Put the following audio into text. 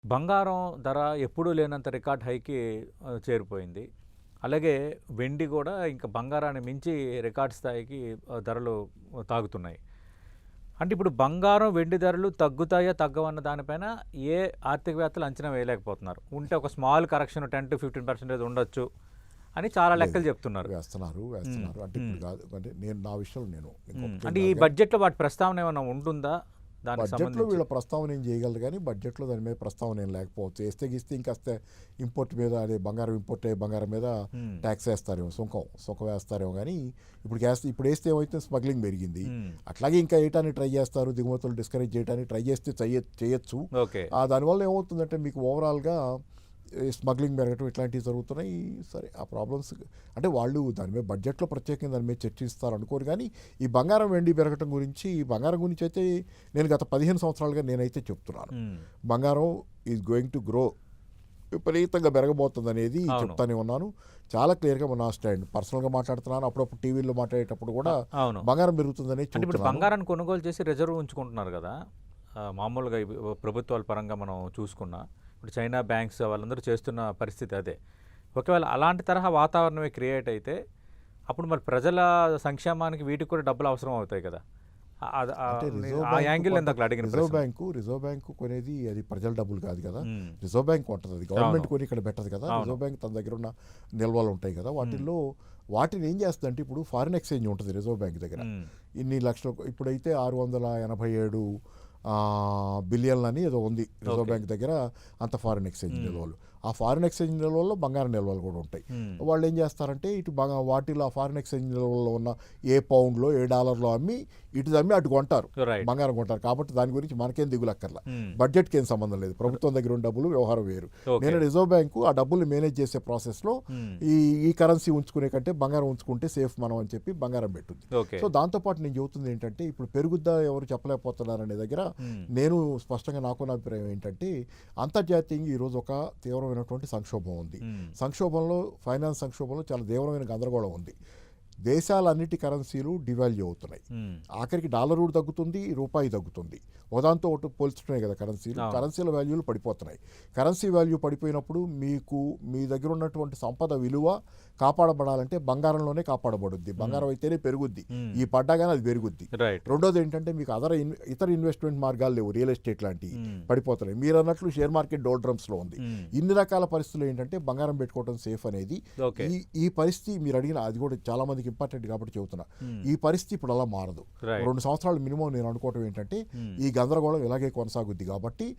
బంగారం ధర ఎప్పుడూ లేనంత రికార్డ్ హైకి చేరిపోయింది. అలాగే వెండి గూడా ఇంక బంగారాన్ని మించి రికార్డ్ స్థాయికి ధరలు తాగుతున్నాయి. అంటే ఇప్పుడు బంగారం, వెండి ధరలు తగ్గుతాయా? తగ్గవా? అన్న దానిపైన ఏ ఆర్థికవేత్తలు అంచనా వేయలేకపోతున్నారు. ఉంటే ఒక స్మాల్ కరెక్షన్ 10-15% ఉండొచ్చు అని చాలా లేదు. లెక్కలు చెప్తున్నారు. హ్మ్. అంటే ఇప్పుడు హ్మ్. కాదు. అంటే నా విషయంలో నేను హ్మ్. ఇంకొకటేం అంటే ఈ కాదు గానీ, బడ్జెట్‌లో వాటి ప్రస్తావన ఏమన్నా ఉంటుందా? దానికి బడ్జెట్‌లో సంబంధించి? వీళ్ళ ప్రస్తావన ఏం చేయగలరు గానీ, బడ్జెట్‌లో దాని మీద ప్రస్తావన ఏం లేకపోవచ్చు. ఏస్తే గీస్తే ఇంకాస్త ఇంపోర్ట్ మీద అదే బంగారం ఇంపోర్ట్ అయ్యే బంగారం మీద హ్మ్. ట్యాక్స్ ఏస్తారేమో, సుంకం వేస్తారేమో గానీ, ఇప్పుడేస్తే ఏమైతే స్మగ్లింగ్ పెరిగింది. హ్మ్. అట్లాగే ఇంకా ఏయటానికి ట్రై చేస్తారు. దిగుమతులు డిస్కరేజ్ చేయడానికి ట్రై చేస్తే చేయొచ్చు. ఓకే. దానివల్ల ఏమవుతుందంటే మీకు ఓవరాల్‌గా స్మగ్లింగ్ పెరగటం ఇట్లాంటివి జరుగుతున్నాయి. సరే ఆ ప్రాబ్లమ్స్ అంటే వాళ్ళు దాని మీద బడ్జెట్‌లో ప్రత్యేకంగా దాని మీద చర్చిస్తారు అనుకోరు కానీ, ఈ బంగారం, వెండి పెరగటం గురించి ఈ బంగారం గురించి అయితే నేను గత 15 సంవత్సరాలుగా నేనైతే చెప్తున్నాను. హ్మ్. బంగారం ఈజ్ గోయింగ్ టు గ్రో, విపరీతంగా పెరగబోతుందనేది అవును. చెప్తానే ఉన్నాను. చాలా క్లియర్‌గా నా స్టాండ్. పర్సనల్‌గా మాట్లాడుతున్నాను. అప్పుడప్పుడు టీవీలో మాట్లాడేటప్పుడు కూడా అవును. బంగారం పెరుగుతుందనే అంటే ఇప్పుడు చెబుతున్నాను. బంగారాన్ని కొనుగోలు చేసి రిజర్వ్ ఉంచుకుంటున్నారు కదా! మామూలుగా ఇవి ప్రభుత్వాల పరంగా మనం చూసుకున్నా, ఇప్పుడు చైనా బ్యాంక్స్ వాళ్ళందరూ చేస్తున్న పరిస్థితి అదే. ఒకవేళ అలాంటి తరహా వాతావరణమే క్రియేట్ అయితే, అప్పుడు మరి ప్రజల సంక్షేమానికి వీటికి కూడా డబ్బులు అవసరం అవుతాయి కదా! అది అంటే ఆ యాంగిల్ ఇందాకలా అడిగిన ప్రశ్న. రిజర్వ్ బ్యాంకు కొనేది అది ప్రజల డబ్బులు కాదు కదా. హ్మ్. రిజర్వ్ బ్యాంక్ కొంటది, అది అవును. గవర్నమెంట్ కొని ఇక్కడ పెట్టదు కదా. అవును. రిజర్వ్ బ్యాంక్ తన దగ్గర ఉన్న నిల్వలు ఉంటాయి కదా, హ్మ్. వాటిని ఏం చేస్తుందంటే ఇప్పుడు ఫారిన్ ఎక్స్చేంజ్ ఉంటుంది రిజర్వ్ బ్యాంక్ దగ్గర. హ్మ్. ఇన్ని లక్షలు ఇప్పుడైతే 687 బిలియన్లని ఏదో ఉంది రిజర్వ్ ఓకే. బ్యాంక్ దగ్గర, అంత ఫారిన్ ఎక్స్చేంజ్ హ్మ్. నిల్వలు. ఆ ఫారిన్ ఎక్స్చేంజ్ నిల్వల్లో బంగారం నిల్వలు కూడా ఉంటాయి. హ్మ్. వాళ్ళు ఏం చేస్తారంటే వాటిలో ఆ ఫారిన్ ఎక్స్చేంజ్ నిల్వల్లో ఉన్న ఏ పౌండ్లో ఏ డాలర్లో అమ్మి అటు కొంటారు, రైట్. బంగారం కొంటారు. కాబట్టి దాని గురించి మనకేం దిగులక్కర్లా. హ్మ్. బడ్జెట్కి ఏం సంబంధం లేదు. ప్రభుత్వం దగ్గర ఉన్న డబ్బులు వ్యవహారం వేరు. ఓకే. నేను రిజర్వ్ బ్యాంకు ఆ డబ్బుల్ని మేనేజ్ చేసే ప్రాసెస్లో హ్మ్. ఈ ఈ కరెన్సీ ఉంచుకునే కంటే బంగారం ఉంచుకుంటే సేఫ్ మనం అని చెప్పి బంగారం పెట్టుద్ది. ఓకే. సో దాంతోపాటు నేను చెబుతుంది ఏంటంటే, ఇప్పుడు పెరుగుద్దా ఎవరు చెప్పలేకపోతున్నారనే దగ్గర హ్మ్. నేను స్పష్టంగా నాకున్న అభిప్రాయం ఏంటంటే, అంతర్జాతీయంగా ఈరోజు ఒక తీవ్రమైనటువంటి సంక్షోభం ఉంది. హ్మ్. ఫైనాన్స్ సంక్షోభంలో చాలా తీవ్రమైన గందరగోళం ఉంది. దేశాలన్నిటి కరెన్సీలు డివాల్యూ అవుతున్నాయి. హ్మ్. ఆఖరికి డాలర్ కూడా తగ్గుతుంది, రూపాయి తగ్గుతుంది. ఒకదాంతో ఒకటి పోల్చుతున్నాయి కదా కరెన్సీలు. అవును. కరెన్సీల వాల్యూలు పడిపోతున్నాయి. కరెన్సీ వాల్యూ పడిపోయినప్పుడు మీ దగ్గర ఉన్నటువంటి సంపద విలువ కాపాడబడాలంటే బంగారంలోనే కాపాడబడుద్ది. బంగారం అయితేనే పెరుగుద్ది. హ్మ్. ఈ పడ్డాగానే అది పెరుగుద్ది. రైట్. రెండోది ఏంటంటే, మీకు ఇతర ఇన్వెస్ట్మెంట్ మార్గాలు లేవు. రియల్ ఎస్టేట్ లాంటివి హ్మ్. పడిపోతున్నాయి. మీరు అన్నట్లు షేర్ మార్కెట్ డోల్డ్రమ్స్లో ఉంది. హ్మ్. ఇన్ని రకాల పరిస్థితులు ఏంటంటే బంగారం పెట్టుకోవడం సేఫ్ అనేది ఓకే. ఈ పరిస్థితి మీరు అడిగిన అది కూడా చాలా మందికి ఇంపార్టెంట్ కాబట్టి చెబుతున్నా. హ్మ్. ఈ పరిస్థితి ఇప్పుడు అలా మారదు. రైట్. 2 సంవత్సరాలు మినిమం నేను అనుకోవటం ఏంటంటే, హ్మ్. ఈ గందరగోళం ఇలాగే కొనసాగుద్ది కాబట్టి